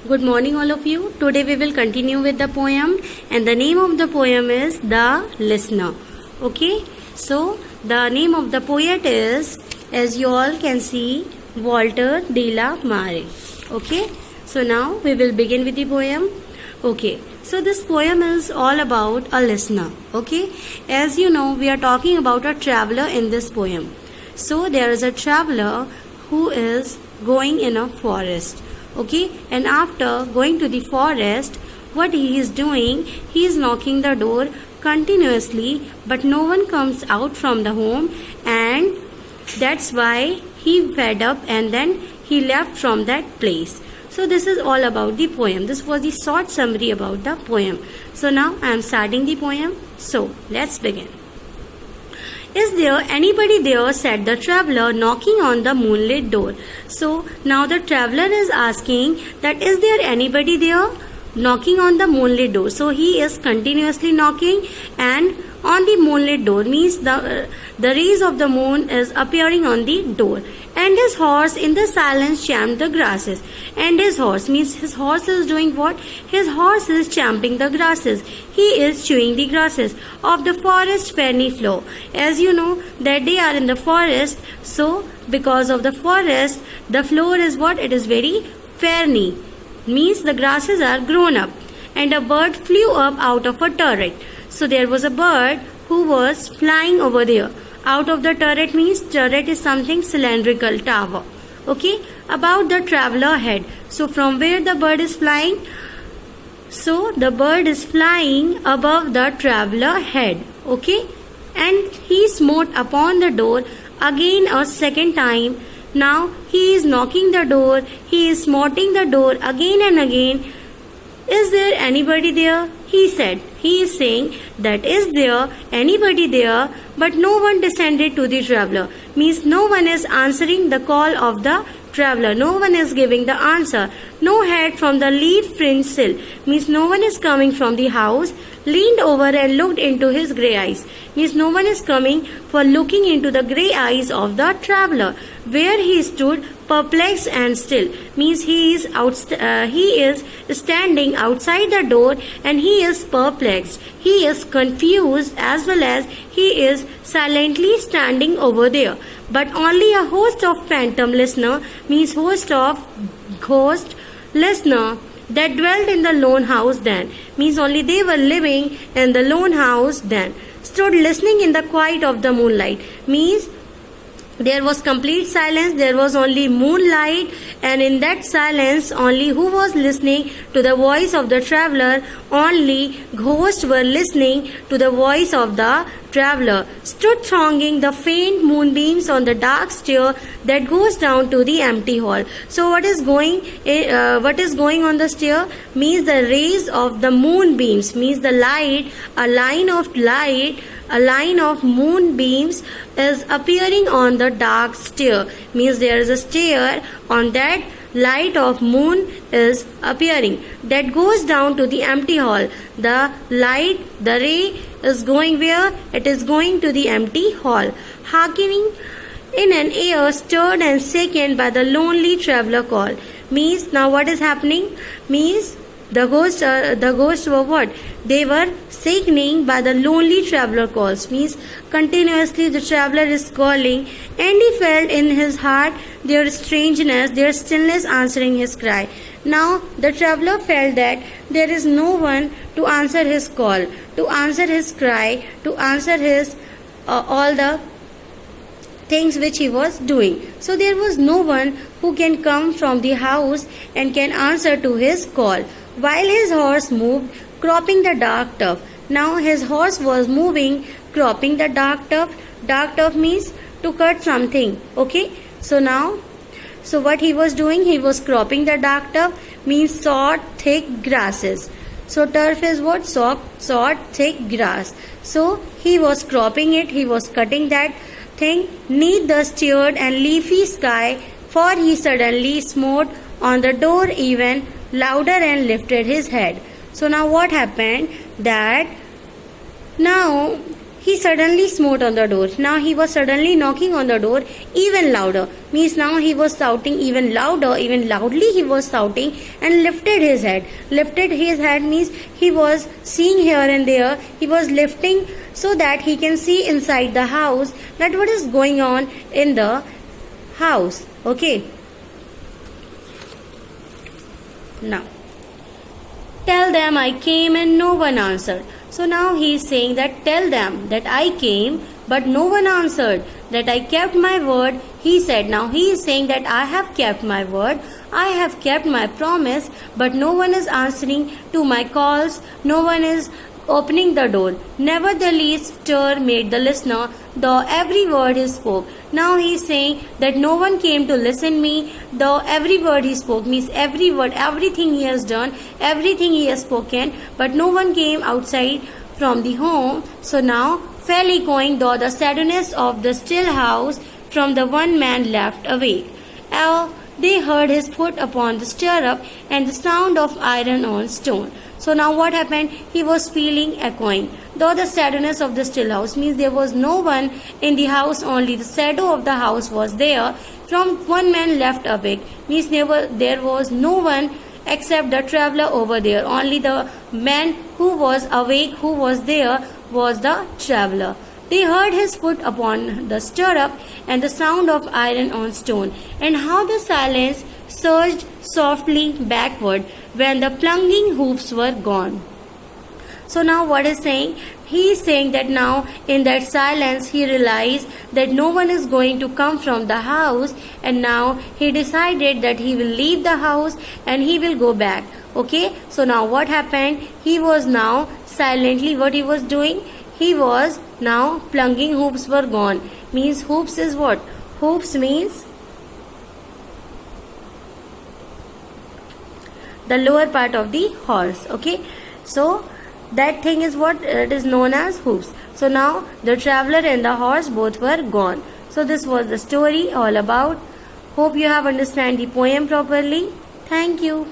Good morning, all of you. Today we will continue with the poem, and the name of the poem is The Listener. Okay, so the name of the poet is, as you all can see, Walter de la Mare. Okay, so now we will begin with the poem. Okay, so this poem is all about a listener. Okay, as you know, we are talking about a traveler in this poem. So there is a traveler who is going in a forest. Okay, and after going to the forest, what he is doing, he is knocking the door continuously, but no one comes out from the home, and that's why he fed up and then he left from that place. So this is all about the poem. This was the short summary about the poem. So now I am starting the poem. So let's begin. Is there anybody there? Said the traveler, knocking on the moonlit door. So now the traveler is asking that is there anybody there knocking on the moonlit door. So he is continuously knocking, and on the moonlit door means the rays of the moon is appearing on the door. And his horse in the silence champed the grasses. And his horse means his horse is doing what? His horse is champing the grasses. He is chewing the grasses of the forest ferny floor. As you know that they are in the forest, so because of the forest, the floor is what? It is very ferny. Means the grasses are grown up. And a bird flew up out of a turret. So there was a bird who was flying over there. Out of the turret means turret is something cylindrical, tower. Okay, about the traveler head. So from where the bird is flying? So the bird is flying above the traveler head. Okay, and he smote upon the door again a second time. Now he is knocking the door. He is smoting the door again and again. Is there anybody there? He said. He is saying that is there anybody there, but no one descended to the traveler. Means no one is answering the call of the traveler. No one is giving the answer. No head from the leaf fringed sill. Means no one is coming from the house, leaned over and looked into his grey eyes. Means no one is coming for looking into the grey eyes of the traveler. Where he stood, perplexed and still, means he is standing outside the door, and he is perplexed. He is confused, as well as he is silently standing over there. But only a host of phantom listener, means host of ghost listener, that dwelt in the lone house then, means only they were living in the lone house then, stood listening in the quiet of the moonlight. Means there was complete silence. There was only moonlight, and in that silence only who was listening to the voice of the traveler? Only ghosts were listening to the voice of the traveler. Stood thronging the faint moonbeams on the dark stair that goes down to the empty hall. So what is going on the stair? Means the rays of the moonbeams, means the light, a line of moonbeams is appearing on the dark stair. Means there is a stair, on that light of moon is appearing, that goes down to the empty hall. The light, the ray is going where? It is going to the empty hall. Hearkening in an air stirred and shaken by the lonely traveler call. Means now what is happening? Means the ghosts were what? They were shaken by the lonely traveler calls. Means continuously the traveler is calling, and he felt in his heart their strangeness, their stillness answering his cry. Now the traveler felt that there is no one to answer his call, to answer his cry, to answer his all the things which he was doing. So there was no one who can come from the house and can answer to his call. While his horse moved, cropping the dark turf. Now his horse was moving, cropping the dark turf. Dark turf means to cut something. Okay. So what he was doing? He was cropping the dark turf, means short, thick grasses. So turf is what? Short, thick grass. So he was cropping it. He was cutting that thing neath the stirred and leafy sky, for he suddenly smote on the door even louder and lifted his head. So now what happened? That now he suddenly smote on the door. Now he was suddenly knocking on the door even louder. Means now he was shouting even louder, even loudly he was shouting, and lifted his head. Lifted his head means he was seeing here and there. He was lifting so that he can see inside the house that what is going on in the house. Okay. Now, tell them I came and no one answered. So now he is saying that tell them that I came but no one answered, that I kept my word. He said, now he is saying that I have kept my word, I have kept my promise, but no one is answering to my calls, no one is opening the door. Nevertheless, stir made the listener, though every word he spoke. Now he is saying that no one came to listen me, though every word he spoke, means every word, everything he has done, everything he has spoken, but no one came outside from the home. So now fell echoing though the sadness of the still house from the one man left awake. They heard his foot upon the stirrup and the sound of iron on stone. So now what happened? He was feeling echoing. Though the sadness of the still house means there was no one in the house, only the shadow of the house was there. From one man left awake means there was no one except the traveler over there. Only the man who was awake, who was there, was the traveler. They heard his foot upon the stirrup and the sound of iron on stone, and how the silence surged softly backward when the plunging hoofs were gone. So now what is saying? He is saying that now in that silence he realized that no one is going to come from the house, and now he decided that he will leave the house and he will go back. Okay, so now what happened? He was now silently, what he was doing? He was now plunging hoofs were gone. Means hoofs is what? Hoofs means the lower part of the horse. Okay, so that thing is what it is known as hoofs. So now the traveler and the horse both were gone. So this was the story all about. Hope you have understand the poem properly. Thank you.